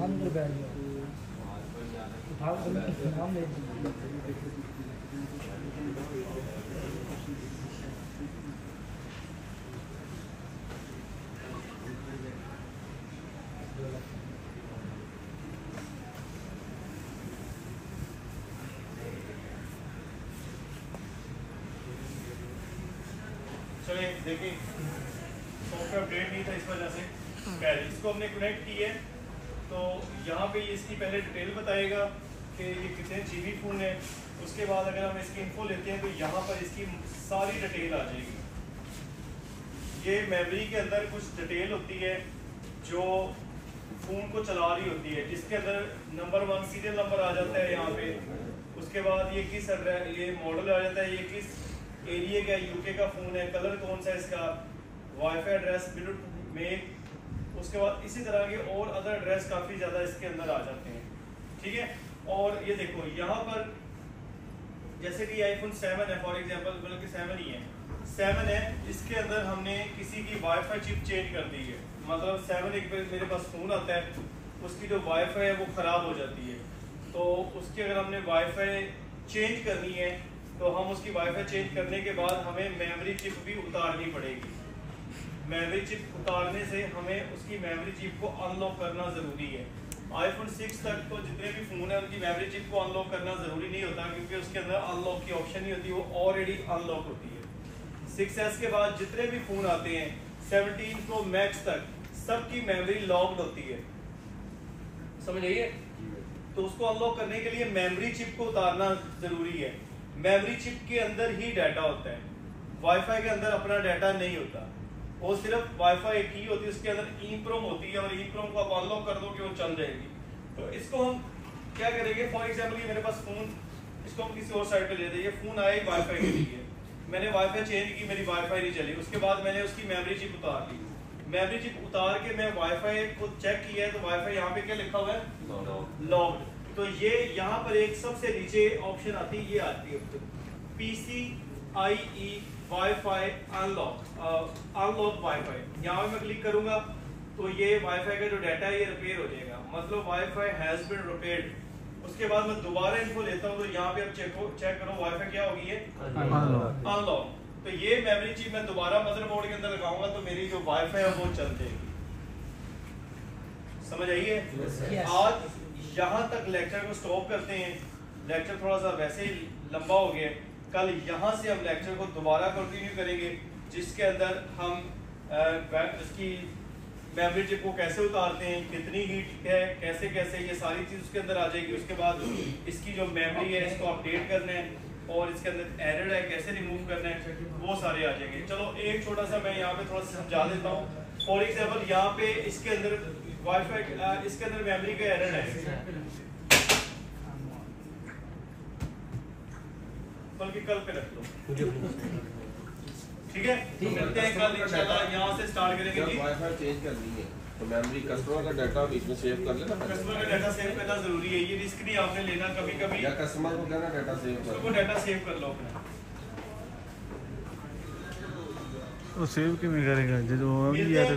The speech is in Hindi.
अंदर बैठ गया उठा नाम ले चलिए देखिए सॉफ्टवेयर अपडेट नहीं था इस वजह से इसको हमने कनेक्ट की है। तो यहाँ पे इसकी पहले डिटेल बताएगा कि ये कितने जीबी फ़ोन है। उसके बाद अगर हम इसकी इन्फो लेते हैं तो यहाँ पर इसकी सारी डिटेल आ जाएगी। ये मेमोरी के अंदर कुछ डिटेल होती है जो फ़ोन को चला रही होती है, जिसके अंदर नंबर 1 सीरियल नंबर आ जाता है यहाँ पे। उसके बाद ये किस ये मॉडल आ जाता है, ये किस एरिया का यूके का फ़ोन है, कलर कौन सा है इसका, वाईफाई एड्रेस, ब्लूटूथ मेक। उसके बाद इसी तरह के और अदर एड्रेस काफ़ी ज़्यादा इसके अंदर आ जाते हैं, ठीक है। और ये देखो यहाँ पर जैसे कि आईफोन 7 है फॉर एग्जांपल, बल्कि 7 ही है, 7 है, इसके अंदर हमने किसी की वाईफाई चिप चेंज कर दी है। मतलब 7 एक मेरे पास फ़ोन आता है, उसकी जो वाईफाई है वो ख़राब हो जाती है, तो उसकी अगर हमने वाईफाई चेंज करनी है तो हम उसकी वाईफाई चेंज करने के बाद हमें मेमोरी चिप भी उतारनी पड़ेगी। मेमोरी चिप उतारने से हमें उसकी मेमोरी चिप को अनलॉक करना ज़रूरी है। आईफोन 6 तक तो जितने भी फ़ोन है उनकी मेमोरी चिप को अनलॉक करना ज़रूरी नहीं होता, क्योंकि उसके अंदर अनलॉक की ऑप्शन नहीं होती, वो ऑलरेडी अनलॉक होती है। 6S के बाद जितने भी फ़ोन आते हैं 17 प्रो मैक्स तक सबकी मेमोरी लॉक्ड होती है, समझ आइए। तो उसको अनलॉक करने के लिए मेमोरी चिप को उतारना ज़रूरी है। मेमोरी चिप के अंदर ही डाटा होता है, वाईफाई के अंदर अपना डाटा नहीं होता, वो सिर्फ वाईफाई की होती है, उसके अंदर ईप्रोम होती है, और ईप्रोम को आप अनलॉक कर दो कि वो चल जाएगी। तो इसको हम क्या करेंगे, फॉर एग्जांपल ये मेरे पास फ़ोन, इसको हम किसी और साइड पे ले देंगे, फ़ोन आया ही वाईफाई के लिए, मैंने वाईफाई चेंज की, मेरी वाईफाई नहीं चली, उसके बाद मैंने उसकी मेमोरी चिप उतार ली। मेमोरी चिप उतार के मैं वाईफाई को चेक किया है तो वाईफाई यहाँ पे क्या लिखा हुआ है, लॉक्ड। तो ये यहाँ पर एक सबसे नीचे ऑप्शन आती है, ये आती है PCIe वाईफाई अनलॉक वाईफाई। यहाँ पे मैं क्लिक करूंगा तो ये वाईफाई का जो डाटा है ये रिपेयर हो जाएगा, मतलब वाईफाई हैज बीन रिपेयर्ड। उसके बाद मैं दोबारा इन्फो लेता हूँ तो यहाँ पे अब चेक करो वाईफाई क्या होगी, ये अनलॉक। तो ये मेमोरी चिप मैं दोबारा मदरबोर्ड के अंदर लगाऊंगा तो मेरी जो वाईफाई है वो चल जाएगी, समझ आइए। आज यहाँ तक लेक्चर को स्टॉप करते हैं, लेक्चर थोड़ा सा वैसे ही लंबा हो गया। कल यहाँ से हम लेक्चर को दोबारा कंटिन्यू करेंगे, जिसके अंदर हम इसकी मेमोरी चिप को कैसे उतारते हैं, कितनी हीट है, कैसे कैसे, ये सारी चीज़ उसके अंदर आ जाएगी। उसके बाद इसकी जो मेमोरी है इसको अपडेट करना है, और इसके अंदर एरर है कैसे रिमूव करना है, वो सारे आ जाएंगे। चलो एक छोटा सा मैं यहाँ पे थोड़ा सा समझा देता हूँ। फॉर एग्जाम्पल यहाँ पे इसके अंदर वाईफाई, इसके अंदर मेमोरी का एरर है, बल्कि कल पे रख लो, ठीक है। तो मिलते हैं कल इंशाल्लाह, यहाँ से स्टार्ट करेंगे। वाईफाई चेंज करनी है तो मेमोरी कस्टमर का डाटा बीच में सेव कर लेना, कस्टमर का डाटा सेव करना जरूरी है, ये रिस्क नहीं आपने लेना कभी कभी, या कस्टमर को कहना डाटा सेव कर, उसको डाटा सेव कर लो अपना। वो सेव क्यों नहीं करेगा जो अभी यार